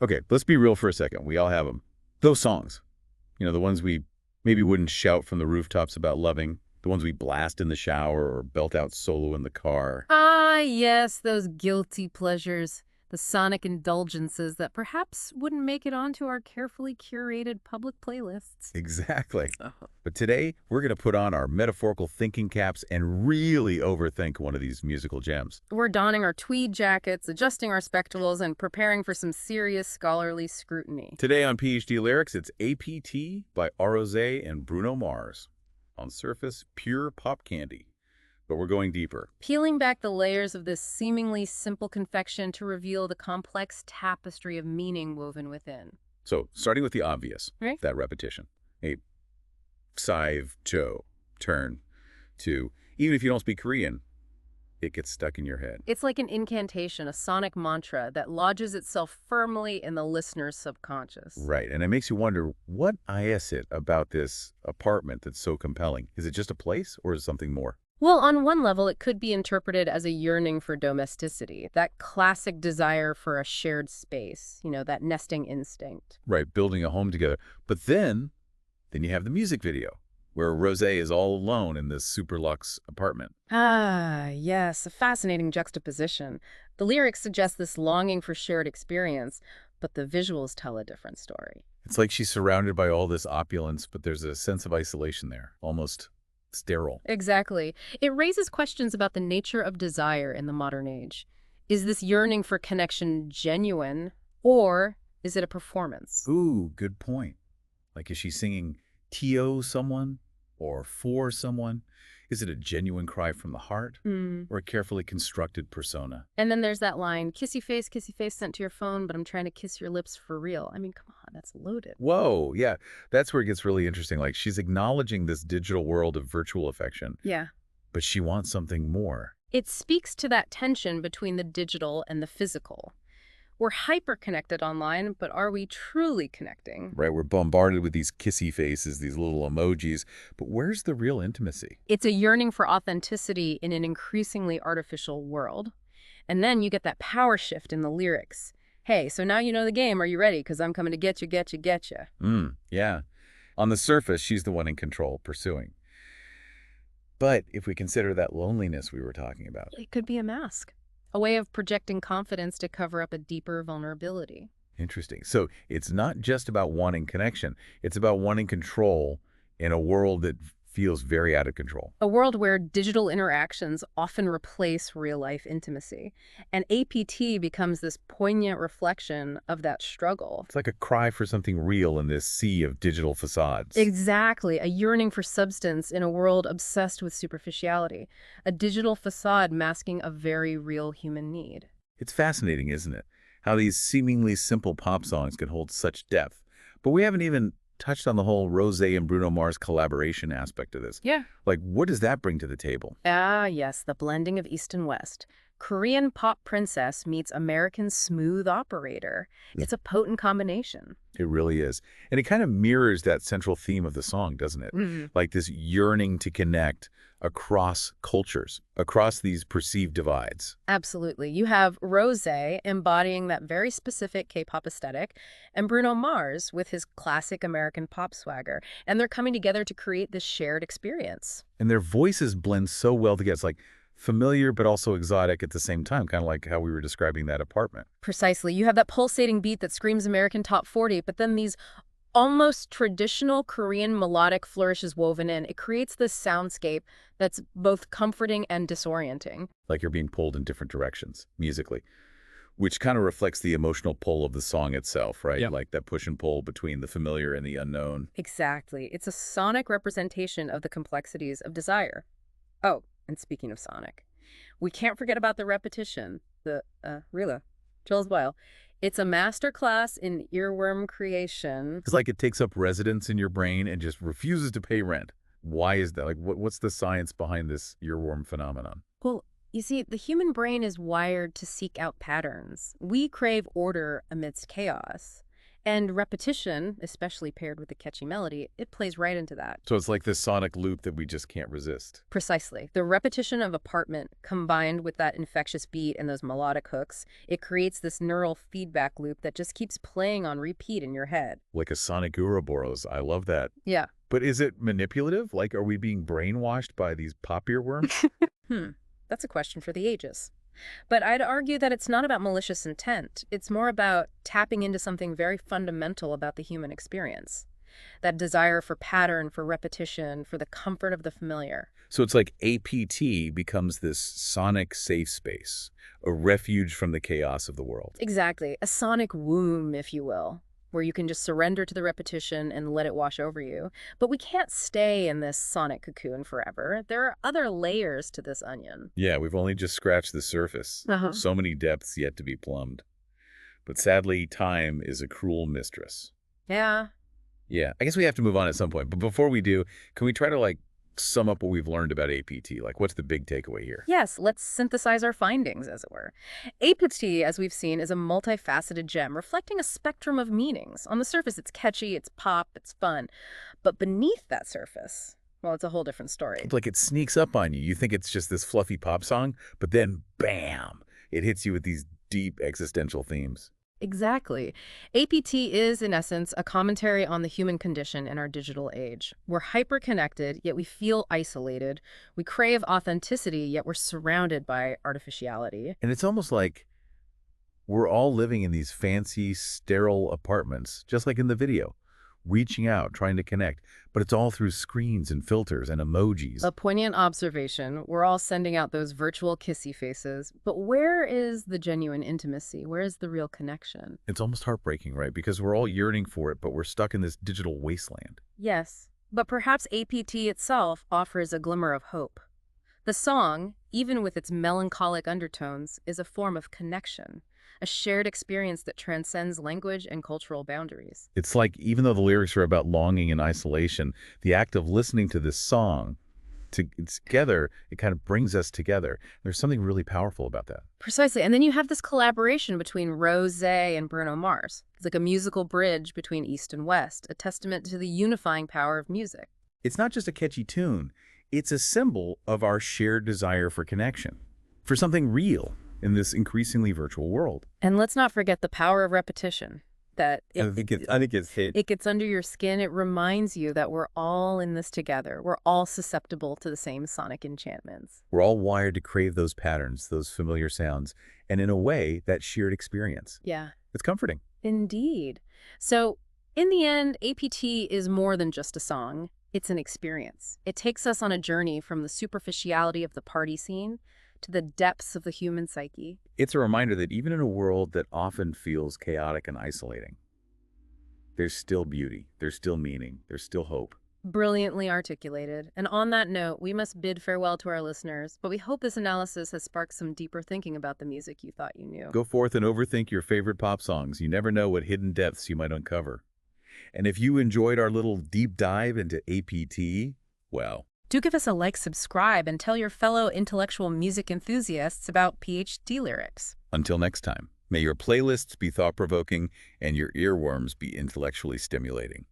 Okay, let's be real for a second. We all have them. Those songs, the ones we maybe wouldn't shout from the rooftops about loving, the ones we blast in the shower or belt out solo in the car. Ah, yes, those guilty pleasures, the sonic indulgences that perhaps wouldn't make it onto our carefully curated public playlists. Exactly. But today, we're going to put on our metaphorical thinking caps and really overthink one of these musical gems. We're donning our tweed jackets, adjusting our spectacles, and preparing for some serious scholarly scrutiny. Today on PhD Lyrics, it's APT by Rosé and Bruno Mars. On surface, pure pop candy. But we're going deeper. Peeling back the layers of this seemingly simple confection to reveal the complex tapestry of meaning woven within. So, starting with the obvious, Right? that repetition. A saive, cho, turn, to. Even if you don't speak Korean, it gets stuck in your head. It's like an incantation, a sonic mantra that lodges itself firmly in the listener's subconscious. Right, and it makes you wonder, what is it about this apartment that's so compelling? Is it just a place, or is it something more? Well, on one level, it could be interpreted as a yearning for domesticity, that classic desire for a shared space, that nesting instinct. Right, building a home together. But then you have the music video, where Rosé is all alone in this super luxe apartment. Ah, yes, a fascinating juxtaposition. The lyrics suggest this longing for shared experience, but the visuals tell a different story. It's like she's surrounded by all this opulence, but there's a sense of isolation there, almost sterile. Exactly. It raises questions about the nature of desire in the modern age. Is this yearning for connection genuine, or is it a performance? Ooh, good point. Like, is she singing to someone or for someone? Is it a genuine cry from the heart Hmm. or a carefully constructed persona? And then there's that line, kissy face sent to your phone, but I'm trying to kiss your lips for real. I mean, come on, that's loaded. Whoa, yeah, that's where it gets really interesting. Like, she's acknowledging this digital world of virtual affection, Yeah. but she wants something more. It speaks to that tension between the digital and the physical. We're hyper-connected online, but are we truly connecting? Right, we're bombarded with these kissy faces, these little emojis, but where's the real intimacy? It's a yearning for authenticity in an increasingly artificial world. And then you get that power shift in the lyrics. Hey, so now you know the game. Are you ready? Because I'm coming to get you, get you, get you. Yeah. On the surface, she's the one in control, pursuing. But if we consider that loneliness we were talking about, It could be a mask, a way of projecting confidence to cover up a deeper vulnerability. interesting. So it's not just about wanting connection. It's about wanting control in a world that feels very out of control. A world where digital interactions often replace real-life intimacy. And APT becomes this poignant reflection of that struggle. It's like a cry for something real in this sea of digital facades. Exactly, a yearning for substance in a world obsessed with superficiality. A digital facade masking a very real human need. It's fascinating, isn't it? How these seemingly simple pop songs can hold such depth. But we haven't even touched on the whole Rosé and Bruno Mars collaboration aspect of this. Yeah. Like, what does that bring to the table? Ah, yes, the blending of East and West. Korean pop princess meets American smooth operator. It's a potent combination. It really is. And it kind of mirrors that central theme of the song, doesn't it? Mhm. Like this yearning to connect across cultures, across these perceived divides. Absolutely. You have Rosé embodying that very specific K-pop aesthetic, and Bruno Mars with his classic American pop swagger. And they're coming together to create this shared experience. And their voices blend so well together. It's like familiar but also exotic at the same time, kind of like how we were describing that apartment. Precisely. You have that pulsating beat that screams American Top 40, but then these almost traditional Korean melodic flourishes woven in. It creates this soundscape that's both comforting and disorienting. Like you're being pulled in different directions musically, which kind of reflects the emotional pull of the song itself, right? Yeah. Like that push and pull between the familiar and the unknown. Exactly. It's a sonic representation of the complexities of desire. Oh, and speaking of sonic, we can't forget about the repetition, the Rila, Jules Weil. It's a masterclass in earworm creation. It's like it takes up residence in your brain and just refuses to pay rent. Why is that? Like, what's the science behind this earworm phenomenon? Well, you see, the human brain is wired to seek out patterns. We crave order amidst chaos. And repetition, especially paired with a catchy melody, it plays right into that. So it's like this sonic loop that we just can't resist. Precisely. The repetition of apartment combined with that infectious beat and those melodic hooks, it creates this neural feedback loop that just keeps playing on repeat in your head. Like a sonic Ouroboros. I love that. Yeah. But is it manipulative? Like, are we being brainwashed by these pop earworms? That's a question for the ages. But I'd argue that it's not about malicious intent. It's more about tapping into something very fundamental about the human experience. That desire for pattern, for repetition, for the comfort of the familiar. So it's like APT becomes this sonic safe space, a refuge from the chaos of the world. Exactly. A sonic womb, if you will, where you can just surrender to the repetition and let it wash over you. But we can't stay in this sonic cocoon forever. There are other layers to this onion. Yeah, we've only just scratched the surface. So many depths yet to be plumbed. But sadly, time is a cruel mistress. Yeah. Yeah, I guess we have to move on at some point. But before we do, can we try to, like, sum up what we've learned about APT? Like, what's the big takeaway here? Yes, let's synthesize our findings, as it were. APT, as we've seen, is a multifaceted gem reflecting a spectrum of meanings. On the surface, it's catchy, it's pop, it's fun. But beneath that surface, well, it's a whole different story. It's like it sneaks up on you. You think it's just this fluffy pop song, but then, bam, it hits you with these deep existential themes. Exactly. APT is, in essence, a commentary on the human condition in our digital age. We're hyper-connected, yet we feel isolated. We crave authenticity, yet we're surrounded by artificiality. And it's almost like we're all living in these fancy, sterile apartments, just like in the video, reaching out, trying to connect. But it's all through screens and filters and emojis. A poignant observation. We're all sending out those virtual kissy faces. But where is the genuine intimacy? Where is the real connection? It's almost heartbreaking, right? Because we're all yearning for it, but we're stuck in this digital wasteland. Yes, but perhaps APT itself offers a glimmer of hope. The song, even with its melancholic undertones, is a form of connection, a shared experience that transcends language and cultural boundaries. It's like, even though the lyrics are about longing and isolation, the act of listening to this song together, it kind of brings us together. There's something really powerful about that. Precisely. And then you have this collaboration between Rosé and Bruno Mars. It's like a musical bridge between East and West, a testament to the unifying power of music. It's not just a catchy tune. It's a symbol of our shared desire for connection, for something real in this increasingly virtual world. And let's not forget the power of repetition. That I think it's hit. it gets under your skin. It reminds you that we're all in this together. We're all susceptible to the same sonic enchantments. We're all wired to crave those patterns, those familiar sounds, and in a way, that shared experience. Yeah. It's comforting. Indeed. So, in the end, APT is more than just a song. It's an experience. It takes us on a journey from the superficiality of the party scene to the depths of the human psyche. It's a reminder that even in a world that often feels chaotic and isolating, there's still beauty, there's still meaning, there's still hope. Brilliantly articulated. And on that note, we must bid farewell to our listeners, but we hope this analysis has sparked some deeper thinking about the music you thought you knew. Go forth and overthink your favorite pop songs. You never know what hidden depths you might uncover. And if you enjoyed our little deep dive into APT, well, Do give us a like, subscribe, and tell your fellow intellectual music enthusiasts about PhD lyrics. until next time, may your playlists be thought-provoking and your earworms be intellectually stimulating.